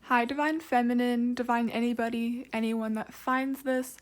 Hi, Divine Feminine, Divine Anybody, anyone that finds this.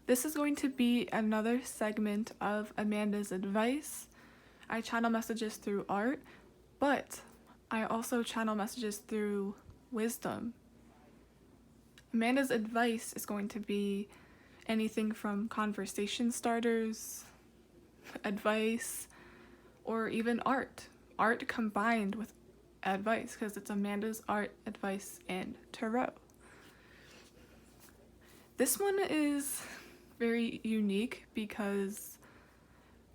This is going to be another segment of Amanda's advice. I channel messages through art, but I also channel messages through wisdom. Amanda's advice is going to be anything from conversation starters, advice, or even art. Art combined with advice, because it's Amanda's art, advice, and tarot. This one is very unique because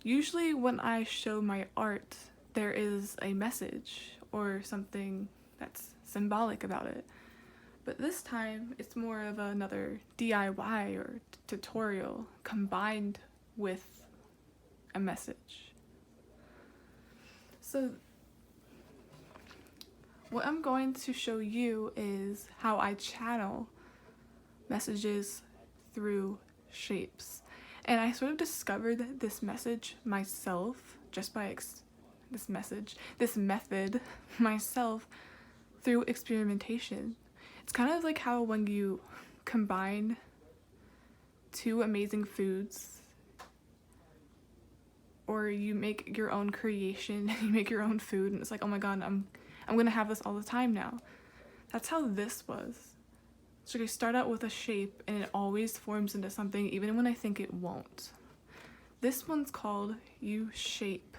usually when I show my art, there is a message or something that's symbolic about it. But this time, it's more of another DIY or tutorial combined with a message. So what I'm going to show you is how I channel messages through shapes. And I sort of discovered this message myself just by this method myself through experimentation. It's kind of like how when you combine two amazing foods, or you make your own creation, you make your own food, and it's like, oh my god, I'm gonna have this all the time now. That's how this was. So you start out with a shape and it always forms into something even when I think it won't. This one's called You Shape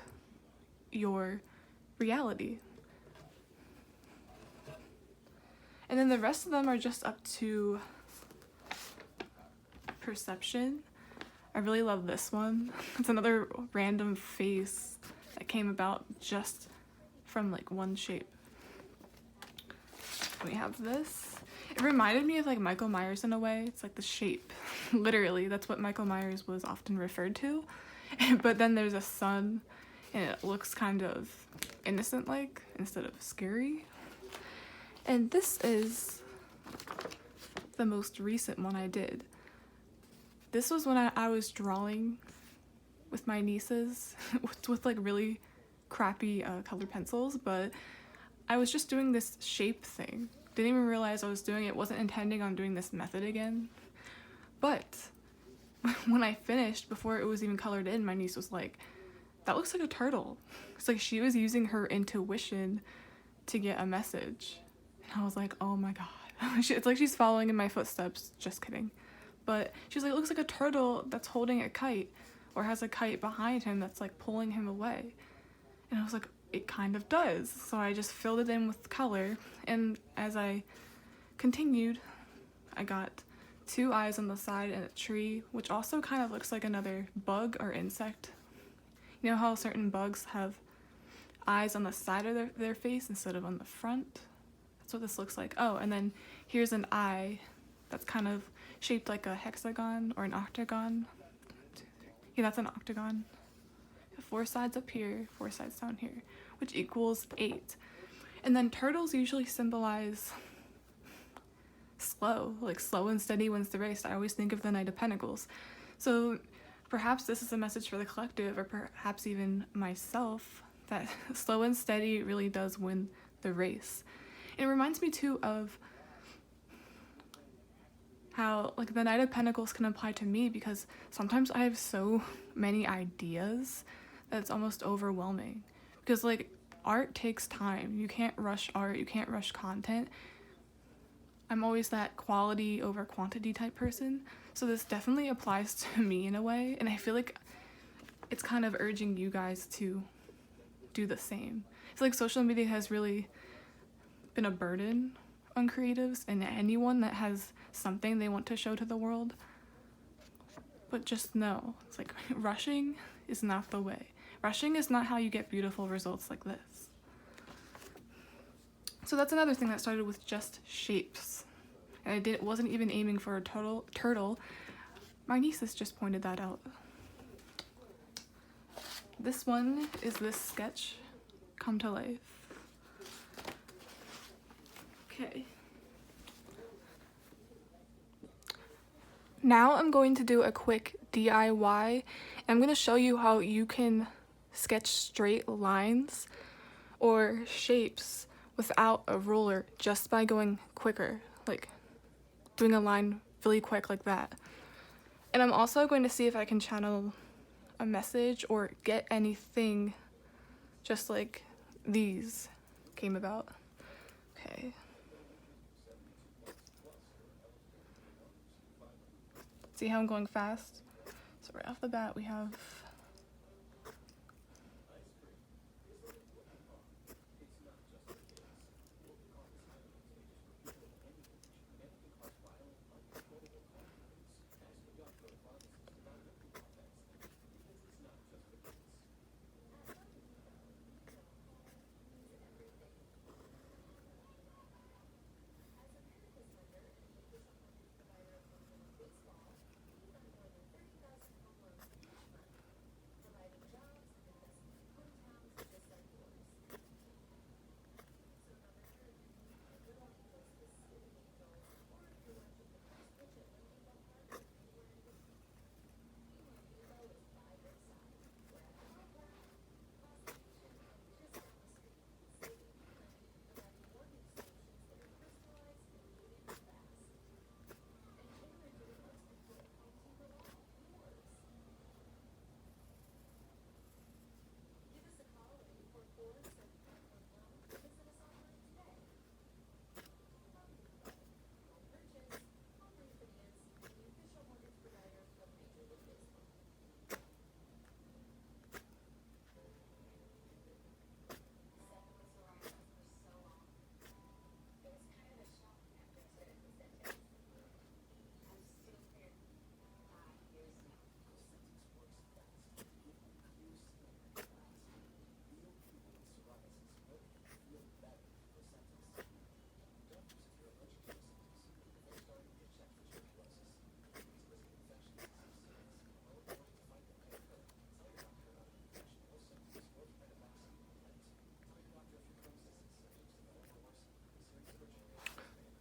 Your Reality. And then the rest of them are just up to perception. I really love this one. It's another random face that came about just from like one shape. We have this. It reminded me of like Michael Myers in a way. It's like the shape. Literally, that's what Michael Myers was often referred to. But then there's a sun and it looks kind of innocent like instead of scary. And this is the most recent one I did. This was when I was drawing with my nieces with like really crappy colored pencils, but I was just doing this shape thing. Didn't even realize I was doing it. Wasn't intending on doing this method again. But when I finished, before it was even colored in, my niece was like, that looks like a turtle. It's like she was using her intuition to get a message. And I was like, oh my god. It's like she's following in my footsteps. Just kidding. But she's like, it looks like a turtle that's holding a kite, or has a kite behind him that's like pulling him away. And I was like, it kind of does. So I just filled it in with color, and as I continued, I got two eyes on the side and a tree, which also kind of looks like another bug or insect. You know how certain bugs have eyes on the side of their face instead of on the front? That's what this looks like. Oh, and then here's an eye that's kind of shaped like a hexagon or an octagon. Yeah, that's an octagon. 4 sides up here, 4 sides down here, which equals 8. And then turtles usually symbolize slow and steady wins the race. I always think of the Knight of Pentacles. So perhaps this is a message for the collective, or perhaps even myself, that slow and steady really does win the race. It reminds me too of how like the Knight of Pentacles can apply to me, because sometimes I have so many ideas that it's almost overwhelming. Because like art takes time. You can't rush art, you can't rush content. I'm always that quality over quantity type person. So this definitely applies to me in a way, and I feel like it's kind of urging you guys to do the same. It's like social media has really been a burden on creatives and anyone that has something they want to show to the world. But just know, it's like rushing is not the way. Rushing is not how you get beautiful results like this. So that's another thing that started with just shapes. And I wasn't even aiming for a turtle. My nieces just pointed that out. This one is this sketch come to life. Okay. Now I'm going to do a quick DIY. I'm going to show you how you can sketch straight lines or shapes without a ruler, just by going quicker, like doing a line really quick like that. And I'm also going to see if I can channel a message or get anything just like these came about. Okay. See how I'm going fast? So right off the bat we have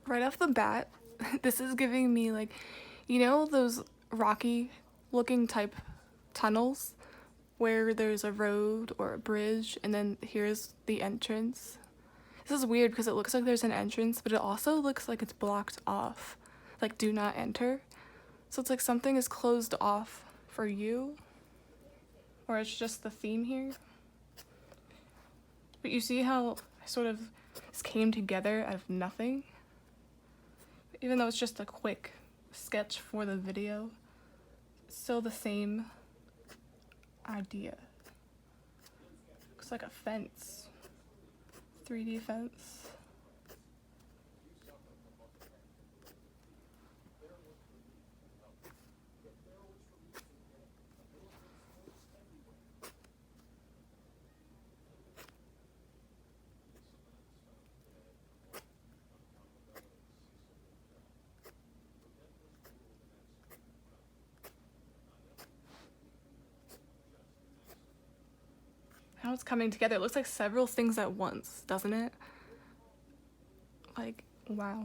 right off the bat, this is giving me like, you know those rocky looking type tunnels where there's a road or a bridge and then here's the entrance? This is weird because it looks like there's an entrance, but it also looks like it's blocked off, like do not enter. So it's like something is closed off for you, or it's just the theme here. But you see how sort of this came together out of nothing? Even though it's just a quick sketch for the video, it's still the same idea. Looks like a fence, 3D fence. How it's coming together. It looks like several things at once, doesn't it? Like, wow.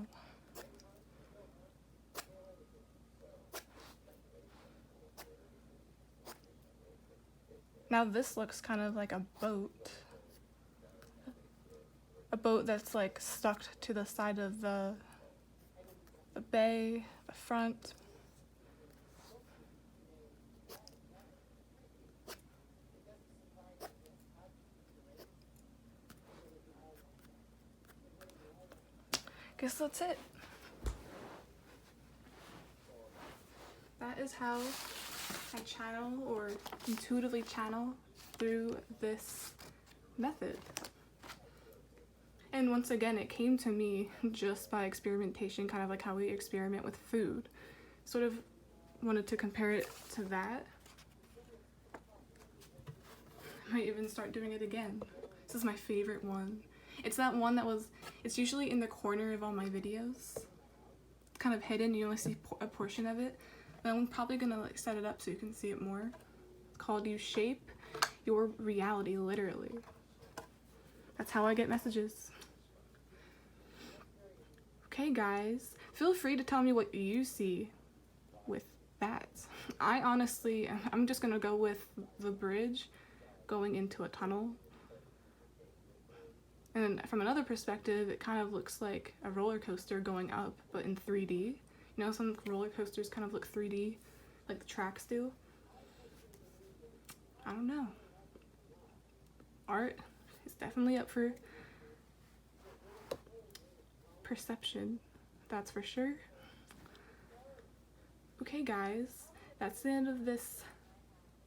Now this looks kind of like a boat. A boat that's like stuck to the side of the bay, the front. Guess that's it. That is how I channel or intuitively channel through this method. And once again, it came to me just by experimentation, kind of like how we experiment with food. Sort of wanted to compare it to that. I might even start doing it again. This is my favorite one. It's that one that was, it's usually in the corner of all my videos. It's kind of hidden, you only see a portion of it. And I'm probably gonna like set it up so you can see it more. It's called You Shape Your Reality, literally. That's how I get messages. Okay guys, feel free to tell me what you see with that. I honestly, I'm just gonna go with the bridge going into a tunnel. And from another perspective, it kind of looks like a roller coaster going up, but in 3D. You know, some roller coasters kind of look 3D, like the tracks do. I don't know. Art is definitely up for perception, that's for sure. Okay guys, that's the end of this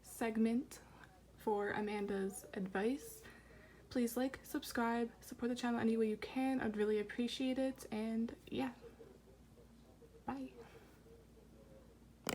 segment for Amanda's advice. Please like, subscribe, support the channel any way you can. I'd really appreciate it. And yeah, bye.